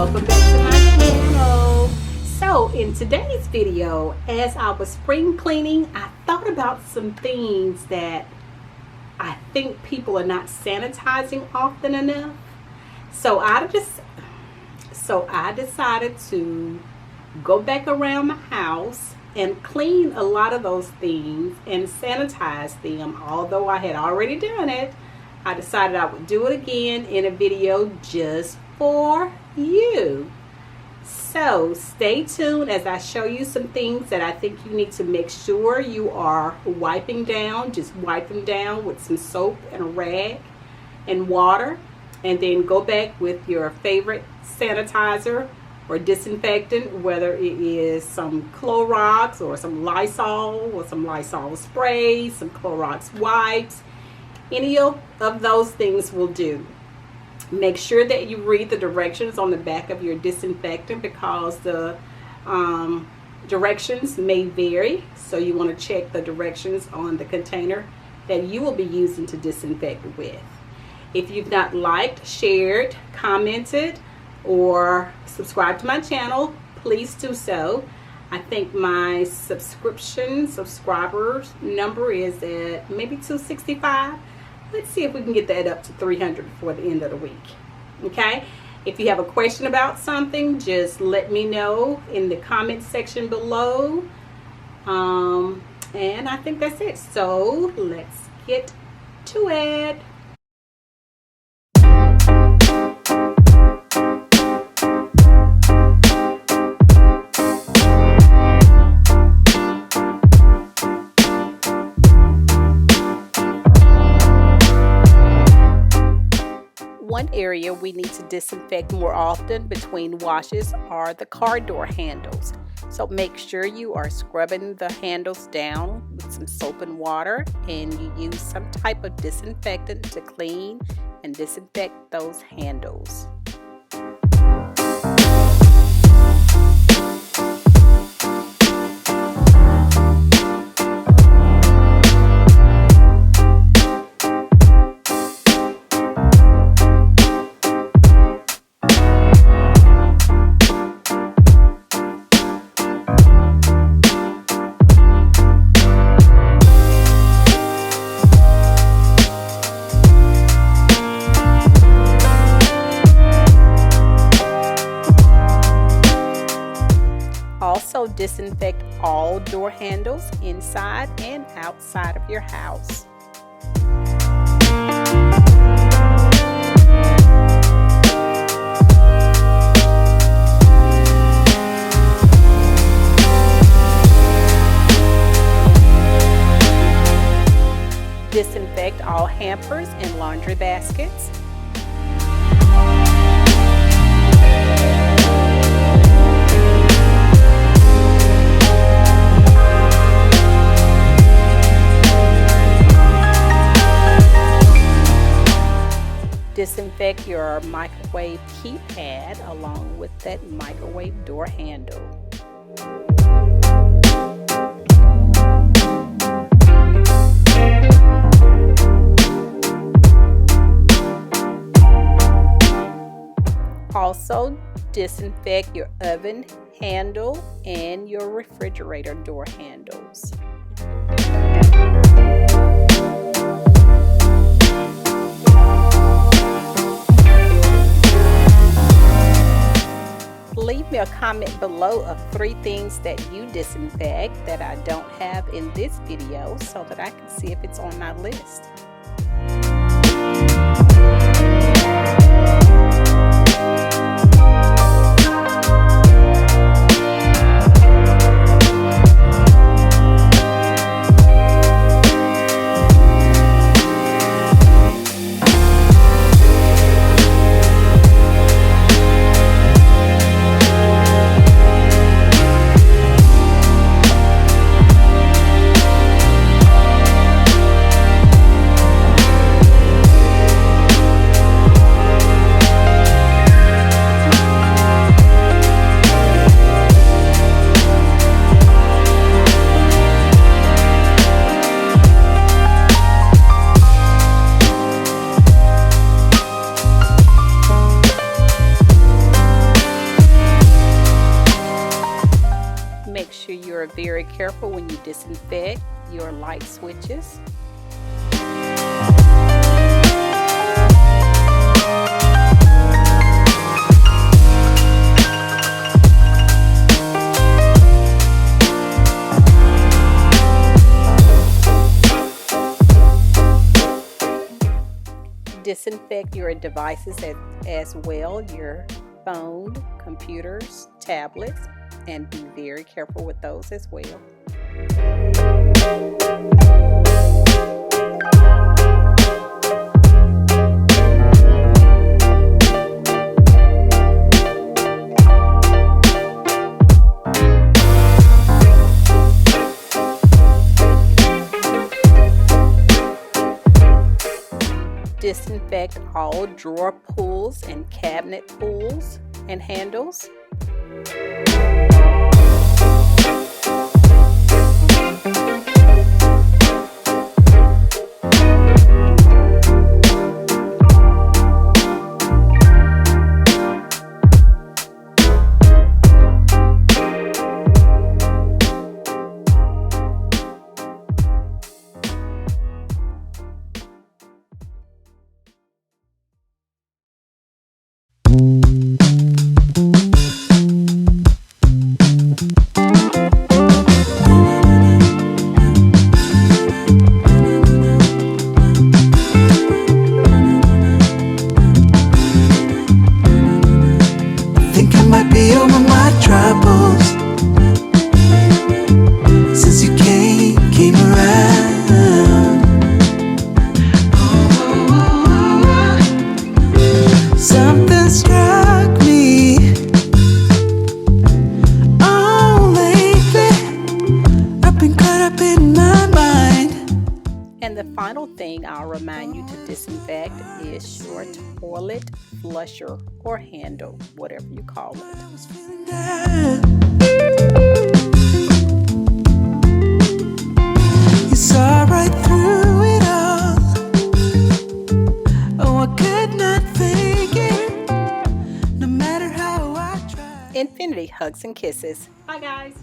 welcome back to my channel. So in today's video, as I was spring cleaning, I thought about some things that I think people are not sanitizing often enough. So I decided to go back around my house and clean a lot of those things and sanitize them. Although I had already done it, I decided I would do it again in a video just for you. So stay tuned as I show you some things that I think you need to make sure you are wiping down. Just wipe them down with some soap and a rag and water, and then go back with your favorite sanitizer or disinfectant, whether it is some Clorox or some Lysol or some Lysol spray, some Clorox wipes. Any of those things will do. Make sure that you read the directions on the back of your disinfectant, because the directions may vary. So you want to check the directions on the container that you will be using to disinfect with. If you've not liked, shared, commented, or subscribed to my channel, please do so. I think my subscribers number is at maybe 265. Let's see if we can get that up to 300 before the end of the week. Okay? If you have a question about something, just let me know in the comment section below. And I think that's it. So let's get to it. One area we need to disinfect more often between washes are the car door handles. So make sure you are scrubbing the handles down with some soap and water, and you use some type of disinfectant to clean and disinfect those handles. Also disinfect all door handles inside and outside of your house. Disinfect all hampers and laundry baskets. Disinfect your microwave keypad along with that microwave door handle. Also disinfect your oven handle and your refrigerator door handles. Leave me a comment below of 3 things that you disinfect that I don't have in this video, so that I can see if it's on my list. are very careful when you disinfect your light switches. Disinfect your devices as well, your phone, computers, tablets, and be very careful with those as well. Disinfect all drawer pulls and cabinet pulls and handles. And the final thing I'll remind you to disinfect is your toilet flusher or handle, whatever you call it. You saw right through it all. Oh, I could not fake it, no matter how I tried. Infinity hugs and kisses. Bye, guys.